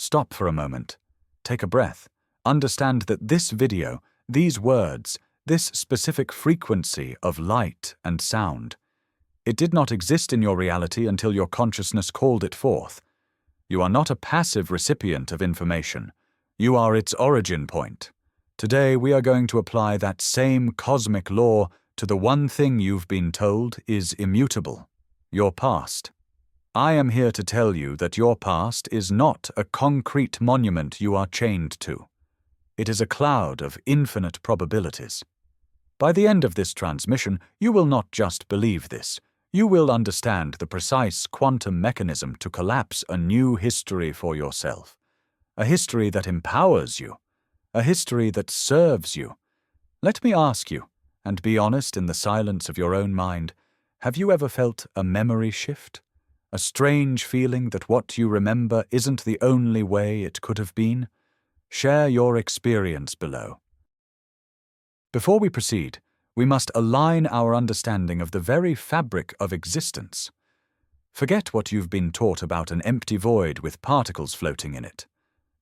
Stop for a moment. Take a breath. Understand that this video, these words, this specific frequency of light and sound, it did not exist in your reality until your consciousness called it forth. You are not a passive recipient of information. You are its origin point. Today we are going to apply that same cosmic law to the one thing you've been told is immutable, your past. I am here to tell you that your past is not a concrete monument you are chained to. It is a cloud of infinite probabilities. By the end of this transmission, you will not just believe this. You will understand the precise quantum mechanism to collapse a new history for yourself. A history that empowers you. A history that serves you. Let me ask you, and be honest in the silence of your own mind, have you ever felt a memory shift? A strange feeling that what you remember isn't the only way it could have been? Share your experience below. Before we proceed, we must align our understanding of the very fabric of existence. Forget what you've been taught about an empty void with particles floating in it.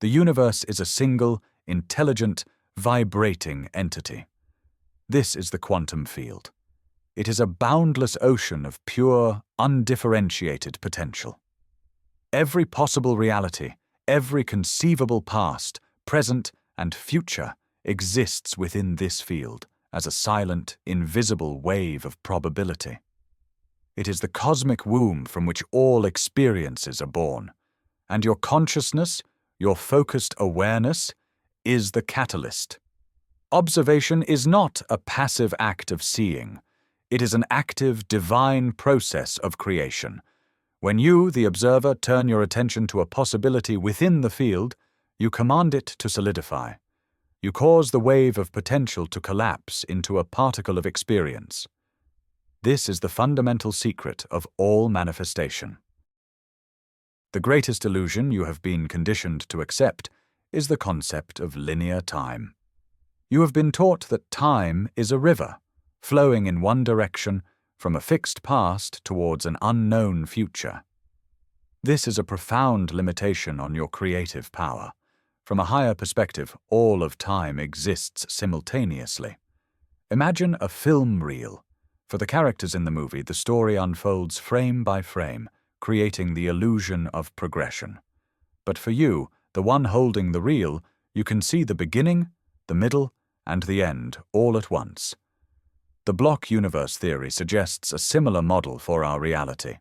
The universe is a single, intelligent, vibrating entity. This is the quantum field. It is a boundless ocean of pure, undifferentiated potential. Every possible reality, every conceivable past, present, and future exists within this field as a silent, invisible wave of probability. It is the cosmic womb from which all experiences are born, and your consciousness, your focused awareness, is the catalyst. Observation is not a passive act of seeing. It is an active, divine process of creation. When you, the observer, turn your attention to a possibility within the field, you command it to solidify. You cause the wave of potential to collapse into a particle of experience. This is the fundamental secret of all manifestation. The greatest illusion you have been conditioned to accept is the concept of linear time. You have been taught that time is a river, flowing in one direction from a fixed past towards an unknown future. This is a profound limitation on your creative power. From a higher perspective, all of time exists simultaneously. Imagine a film reel. For the characters in the movie, the story unfolds frame by frame, creating the illusion of progression. But for you, the one holding the reel, you can see the beginning, the middle, and the end all at once. The block universe theory suggests a similar model for our reality.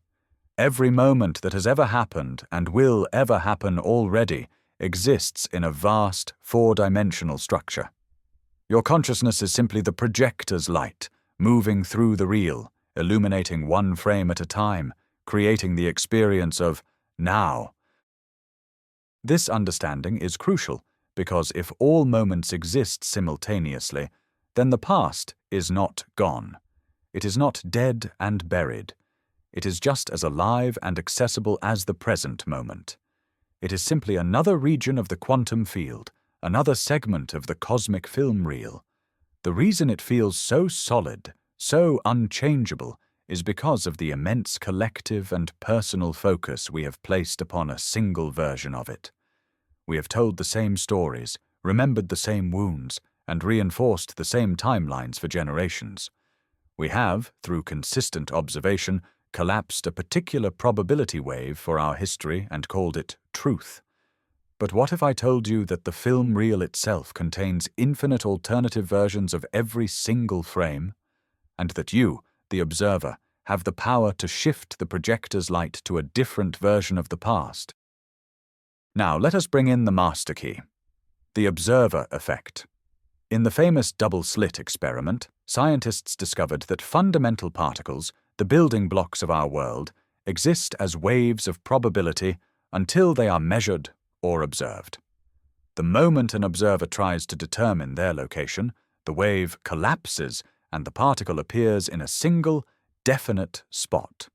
Every moment that has ever happened and will ever happen already exists in a vast, four-dimensional structure. Your consciousness is simply the projector's light, moving through the reel, illuminating one frame at a time, creating the experience of now. This understanding is crucial because if all moments exist simultaneously, then the past is not gone. It is not dead and buried. It is just as alive and accessible as the present moment. It is simply another region of the quantum field, another segment of the cosmic film reel. The reason it feels so solid, so unchangeable, is because of the immense collective and personal focus we have placed upon a single version of it. We have told the same stories, remembered the same wounds, and reinforced the same timelines for generations. We have, through consistent observation, collapsed a particular probability wave for our history and called it truth. But what if I told you that the film reel itself contains infinite alternative versions of every single frame, and that you, the observer, have the power to shift the projector's light to a different version of the past? Now let us bring in the master key, the observer effect. In the famous double-slit experiment, scientists discovered that fundamental particles, the building blocks of our world, exist as waves of probability until they are measured or observed. The moment an observer tries to determine their location, the wave collapses and the particle appears in a single, definite spot.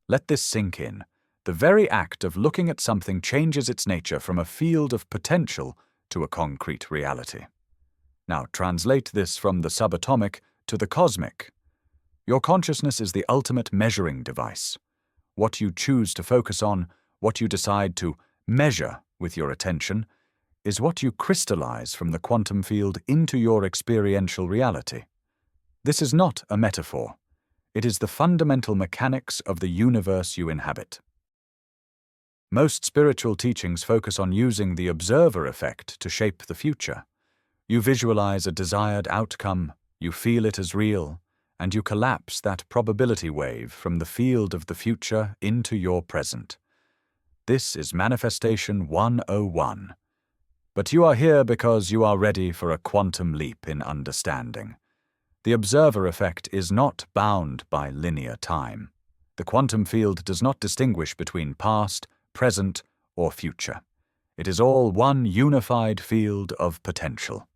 Let this sink in. The very act of looking at something changes its nature from a field of potential to a concrete reality. Now translate this from the subatomic to the cosmic. Your consciousness is the ultimate measuring device. What you choose to focus on, what you decide to measure with your attention is what you crystallize from the quantum field into your experiential reality. This is not a metaphor. It is the fundamental mechanics of the universe you inhabit. Most spiritual teachings focus on using the observer effect to shape the future. You visualize a desired outcome, you feel it as real, and you collapse that probability wave from the field of the future into your present. This is Manifestation 101. But you are here because you are ready for a quantum leap in understanding. The observer effect is not bound by linear time. The quantum field does not distinguish between past, present, or future. It is all one unified field of potential.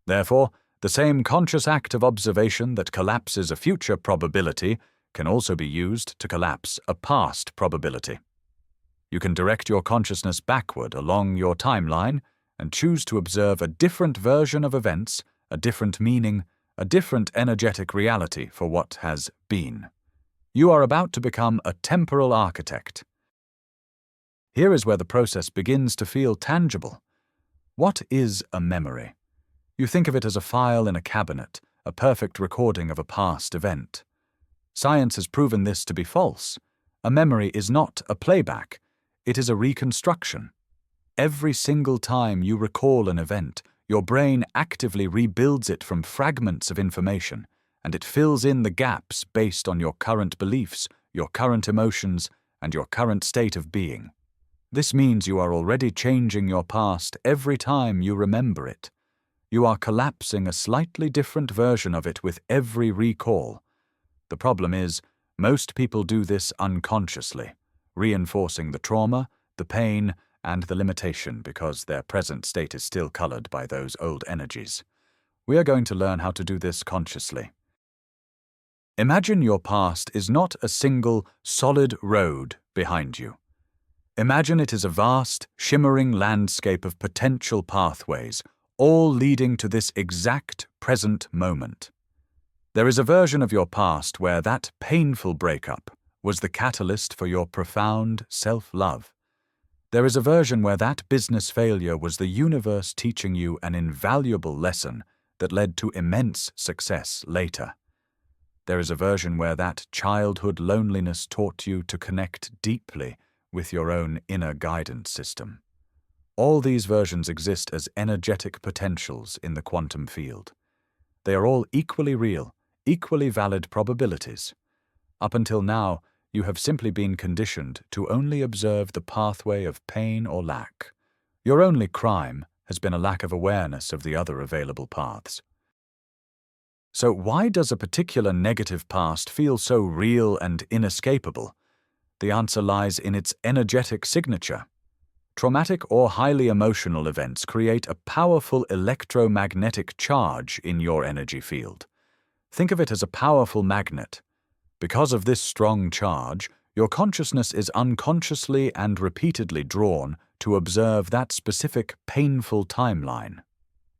Therefore, the same conscious act of observation that collapses a future probability can also be used to collapse a past probability. You can direct your consciousness backward along your timeline and choose to observe a different version of events, a different meaning, a different energetic reality for what has been. You are about to become a temporal architect. Here is where the process begins to feel tangible. What is a memory? You think of it as a file in a cabinet, a perfect recording of a past event. Science has proven this to be false. A memory is not a playback, it is a reconstruction. Every single time you recall an event, your brain actively rebuilds it from fragments of information, and it fills in the gaps based on your current beliefs, your current emotions, and your current state of being. This means you are already changing your past every time you remember it. You are collapsing a slightly different version of it with every recall. The problem is, most people do this unconsciously, reinforcing the trauma, the pain, and the limitation because their present state is still colored by those old energies. We are going to learn how to do this consciously. Imagine your past is not a single, solid road behind you. Imagine it is a vast, shimmering landscape of potential pathways, all leading to this exact present moment. There is a version of your past where that painful breakup was the catalyst for your profound self-love. There is a version where that business failure was the universe teaching you an invaluable lesson that led to immense success later. There is a version where that childhood loneliness taught you to connect deeply with your own inner guidance system. All these versions exist as energetic potentials in the quantum field. They are all equally real, equally valid probabilities. Up until now, you have simply been conditioned to only observe the pathway of pain or lack. Your only crime has been a lack of awareness of the other available paths. So why does a particular negative past feel so real and inescapable? The answer lies in its energetic signature. Traumatic or highly emotional events create a powerful electromagnetic charge in your energy field. Think of it as a powerful magnet. Because of this strong charge, your consciousness is unconsciously and repeatedly drawn to observe that specific painful timeline.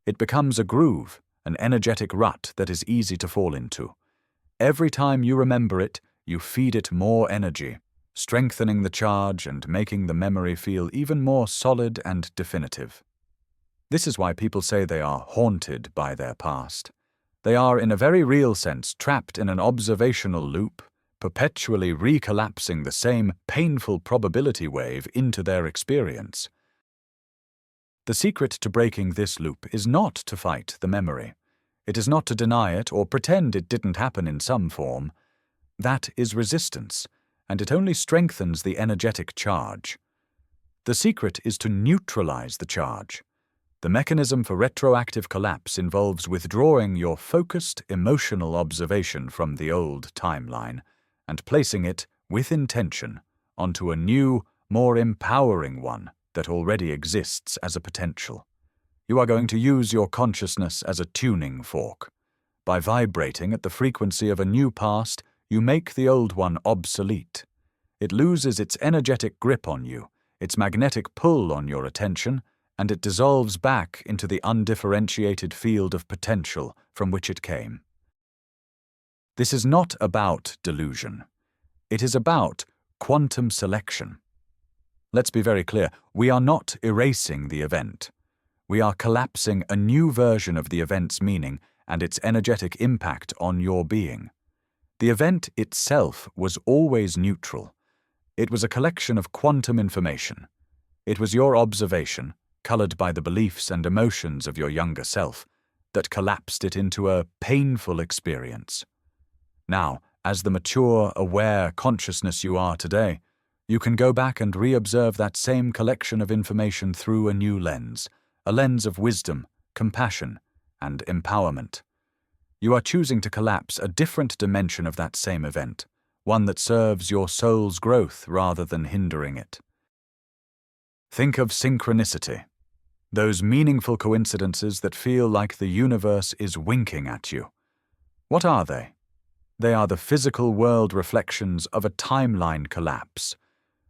It becomes a groove, an energetic rut that is easy to fall into. Every time you remember it, you feed it more energy, strengthening the charge and making the memory feel even more solid and definitive. This is why people say they are haunted by their past. They are, in a very real sense, trapped in an observational loop, perpetually recollapsing the same painful probability wave into their experience. The secret to breaking this loop is not to fight the memory. It is not to deny it or pretend it didn't happen in some form. That is resistance, and it only strengthens the energetic charge. The secret is to neutralize the charge. The mechanism for retroactive collapse involves withdrawing your focused emotional observation from the old timeline and placing it, with intention, onto a new, more empowering one that already exists as a potential. You are going to use your consciousness as a tuning fork. By vibrating at the frequency of a new past, you make the old one obsolete. It loses its energetic grip on you, its magnetic pull on your attention, and it dissolves back into the undifferentiated field of potential from which it came. This is not about delusion. It is about quantum selection. Let's be very clear, we are not erasing the event. We are collapsing a new version of the event's meaning and its energetic impact on your being. The event itself was always neutral. It was a collection of quantum information. It was your observation, colored by the beliefs and emotions of your younger self, that collapsed it into a painful experience. Now, as the mature, aware consciousness you are today, you can go back and re-observe that same collection of information through a new lens, a lens of wisdom, compassion, and empowerment. You are choosing to collapse a different dimension of that same event, one that serves your soul's growth rather than hindering it. Think of synchronicity, those meaningful coincidences that feel like the universe is winking at you. What are they? They are the physical world reflections of a timeline collapse.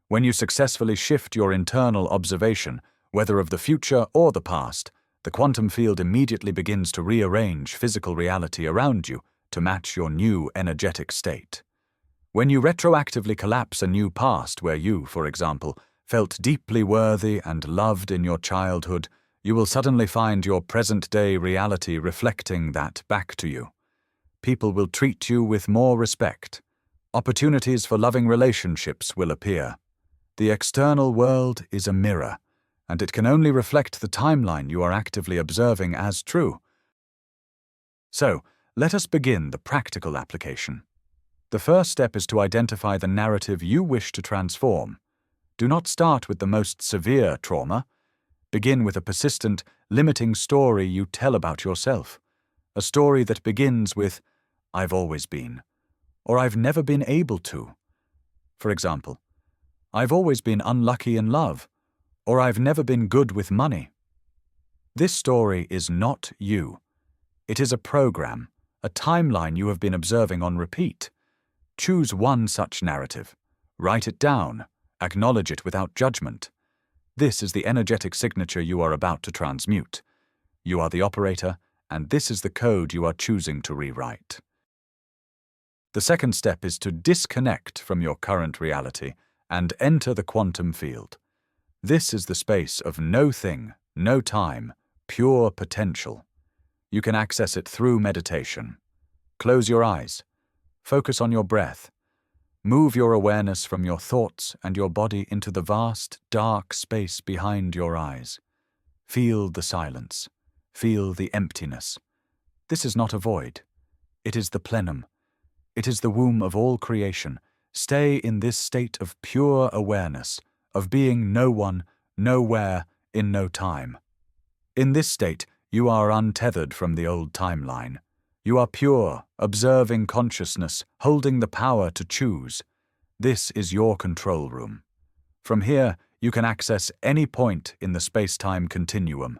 When you successfully shift your internal observation, whether of the future or the past, the quantum field immediately begins to rearrange physical reality around you to match your new energetic state. When you retroactively collapse a new past where you, for example, felt deeply worthy and loved in your childhood, you will suddenly find your present-day reality reflecting that back to you. People will treat you with more respect. Opportunities for loving relationships will appear. The external world is a mirror, and it can only reflect the timeline you are actively observing as true. So, let us begin the practical application. The first step is to identify the narrative you wish to transform. Do not start with the most severe trauma. Begin with a persistent, limiting story you tell about yourself. A story that begins with, "I've always been," or "I've never been able to." For example, "I've always been unlucky in love," or "I've never been good with money." This story is not you. It is a program, a timeline you have been observing on repeat. Choose one such narrative. Write it down. Acknowledge it without judgment. This is the energetic signature you are about to transmute. You are the operator, and this is the code you are choosing to rewrite. The second step is to disconnect from your current reality and enter the quantum field. This is the space of no thing, no time, pure potential. You can access it through meditation. Close your eyes. Focus on your breath. Move your awareness from your thoughts and your body into the vast, dark space behind your eyes. Feel the silence. Feel the emptiness. This is not a void. It is the plenum. It is the womb of all creation. Stay in this state of pure awareness, of being no one, nowhere, in no time. In this state, you are untethered from the old timeline. You are pure, observing consciousness, holding the power to choose. This is your control room. From here, you can access any point in the space-time continuum.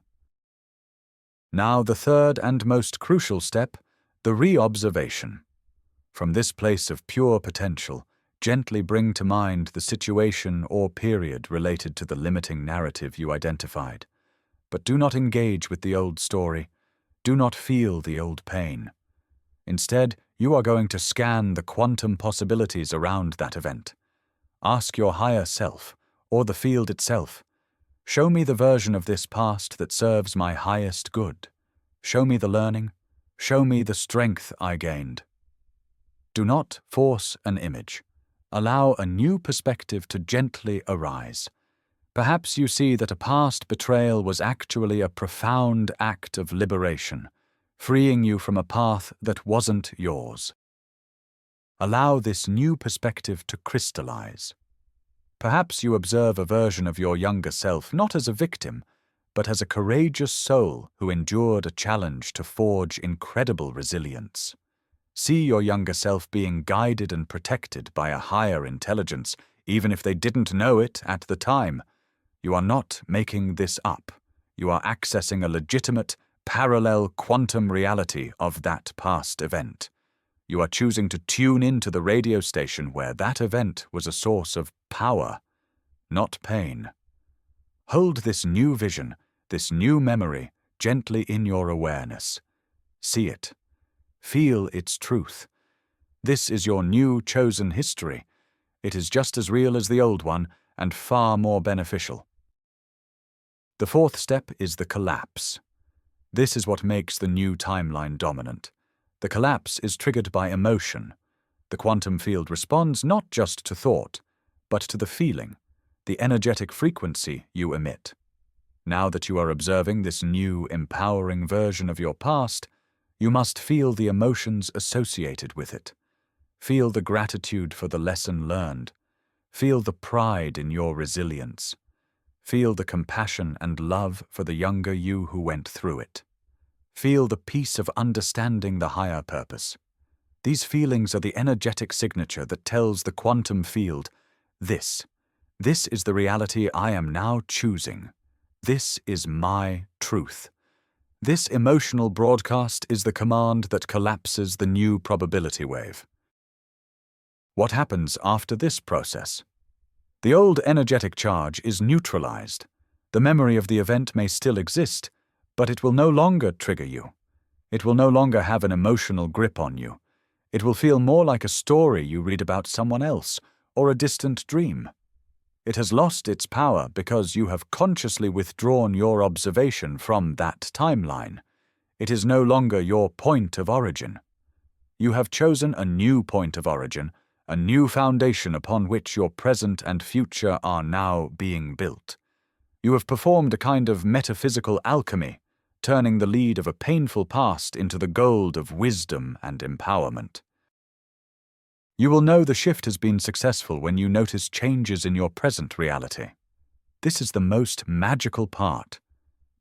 Now the third and most crucial step, the re-observation. From this place of pure potential, gently bring to mind the situation or period related to the limiting narrative you identified. But do not engage with the old story. Do not feel the old pain. Instead, you are going to scan the quantum possibilities around that event. Ask your higher self, or the field itself, "Show me the version of this past that serves my highest good. Show me the learning. Show me the strength I gained." Do not force an image. Allow a new perspective to gently arise. Perhaps you see that a past betrayal was actually a profound act of liberation, freeing you from a path that wasn't yours. Allow this new perspective to crystallize. Perhaps you observe a version of your younger self not as a victim, but as a courageous soul who endured a challenge to forge incredible resilience. See your younger self being guided and protected by a higher intelligence, even if they didn't know it at the time. You are not making this up. You are accessing a legitimate, parallel quantum reality of that past event. You are choosing to tune into the radio station where that event was a source of power, not pain. Hold this new vision, this new memory, gently in your awareness. See it. Feel its truth. This is your new chosen history. It is just as real as the old one, and far more beneficial. The fourth step is the collapse. This is what makes the new timeline dominant. The collapse is triggered by emotion. The quantum field responds not just to thought, but to the feeling, the energetic frequency you emit. Now that you are observing this new, empowering version of your past, you must feel the emotions associated with it. Feel the gratitude for the lesson learned. Feel the pride in your resilience. Feel the compassion and love for the younger you who went through it. Feel the peace of understanding the higher purpose. These feelings are the energetic signature that tells the quantum field, this is the reality I am now choosing. This is my truth. This emotional broadcast is the command that collapses the new probability wave. What happens after this process? The old energetic charge is neutralized. The memory of the event may still exist, but it will no longer trigger you. It will no longer have an emotional grip on you. It will feel more like a story you read about someone else or a distant dream. It has lost its power because you have consciously withdrawn your observation from that timeline. It is no longer your point of origin. You have chosen a new point of origin, a new foundation upon which your present and future are now being built. You have performed a kind of metaphysical alchemy, turning the lead of a painful past into the gold of wisdom and empowerment. You will know the shift has been successful when you notice changes in your present reality. This is the most magical part.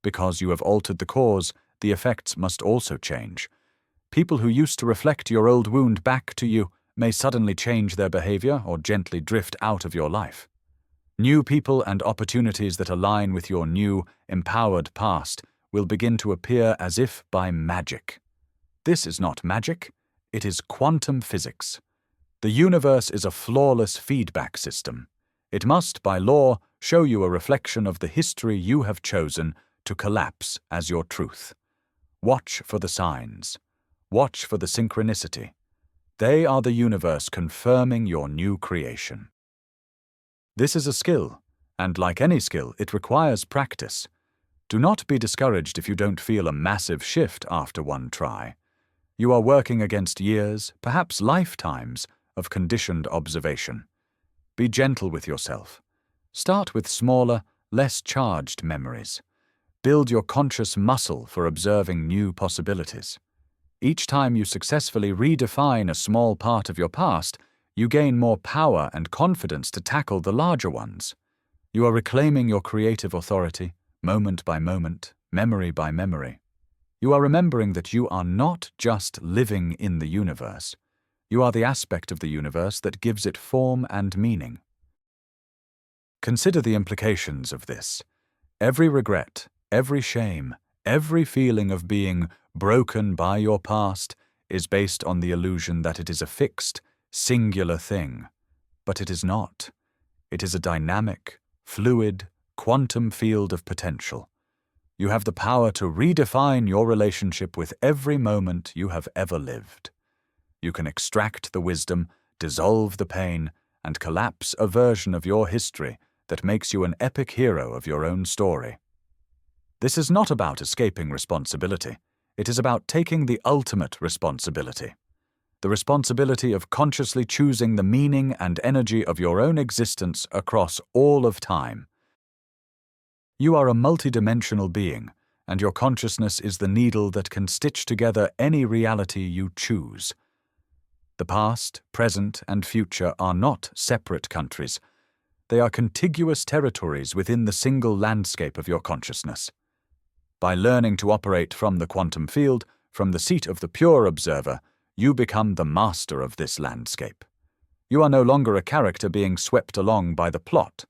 Because you have altered the cause, the effects must also change. People who used to reflect your old wound back to you may suddenly change their behavior or gently drift out of your life. New people and opportunities that align with your new, empowered past will begin to appear as if by magic. This is not magic, it is quantum physics. The universe is a flawless feedback system. It must, by law, show you a reflection of the history you have chosen to collapse as your truth. Watch for the signs. Watch for the synchronicity. They are the universe confirming your new creation. This is a skill, and like any skill, it requires practice. Do not be discouraged if you don't feel a massive shift after one try. You are working against years, perhaps lifetimes, of conditioned observation. Be gentle with yourself. Start with smaller, less charged memories. Build your conscious muscle for observing new possibilities. Each time you successfully redefine a small part of your past, you gain more power and confidence to tackle the larger ones. You are reclaiming your creative authority, moment by moment, memory by memory. You are remembering that you are not just living in the universe. You are the aspect of the universe that gives it form and meaning. Consider the implications of this. Every regret, every shame, every feeling of being broken by your past is based on the illusion that it is a fixed, singular thing. But it is not. It is a dynamic, fluid, quantum field of potential. You have the power to redefine your relationship with every moment you have ever lived. You can extract the wisdom, dissolve the pain, and collapse a version of your history that makes you an epic hero of your own story. This is not about escaping responsibility. It is about taking the ultimate responsibility. The responsibility of consciously choosing the meaning and energy of your own existence across all of time. You are a multidimensional being, and your consciousness is the needle that can stitch together any reality you choose. The past, present, and future are not separate countries. They are contiguous territories within the single landscape of your consciousness. By learning to operate from the quantum field, from the seat of the pure observer, you become the master of this landscape. You are no longer a character being swept along by the plot.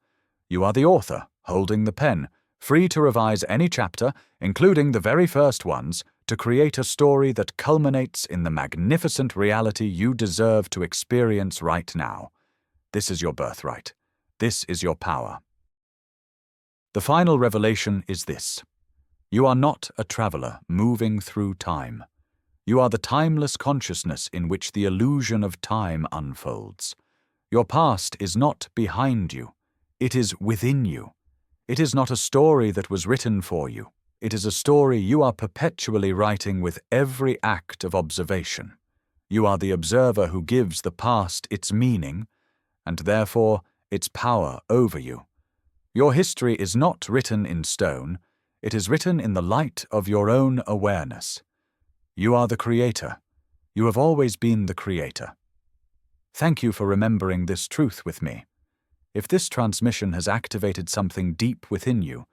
You are the author, holding the pen, free to revise any chapter, including the very first ones, to create a story that culminates in the magnificent reality you deserve to experience right now. This is your birthright. This is your power. The final revelation is this. You are not a traveler moving through time. You are the timeless consciousness in which the illusion of time unfolds. Your past is not behind you. It is within you. It is not a story that was written for you. It is a story you are perpetually writing with every act of observation. You are the observer who gives the past its meaning, and therefore its power over you. Your history is not written in stone. It is written in the light of your own awareness. You are the creator. You have always been the creator. Thank you for remembering this truth with me. If this transmission has activated something deep within you,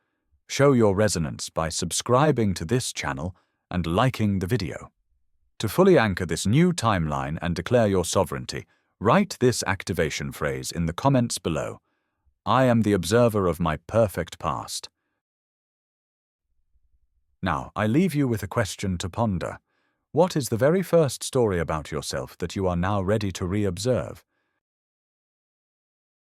show your resonance by subscribing to this channel and liking the video. To fully anchor this new timeline and declare your sovereignty, write this activation phrase in the comments below. I am the observer of my perfect past. Now, I leave you with a question to ponder. What is the very first story about yourself that you are now ready to re-observe?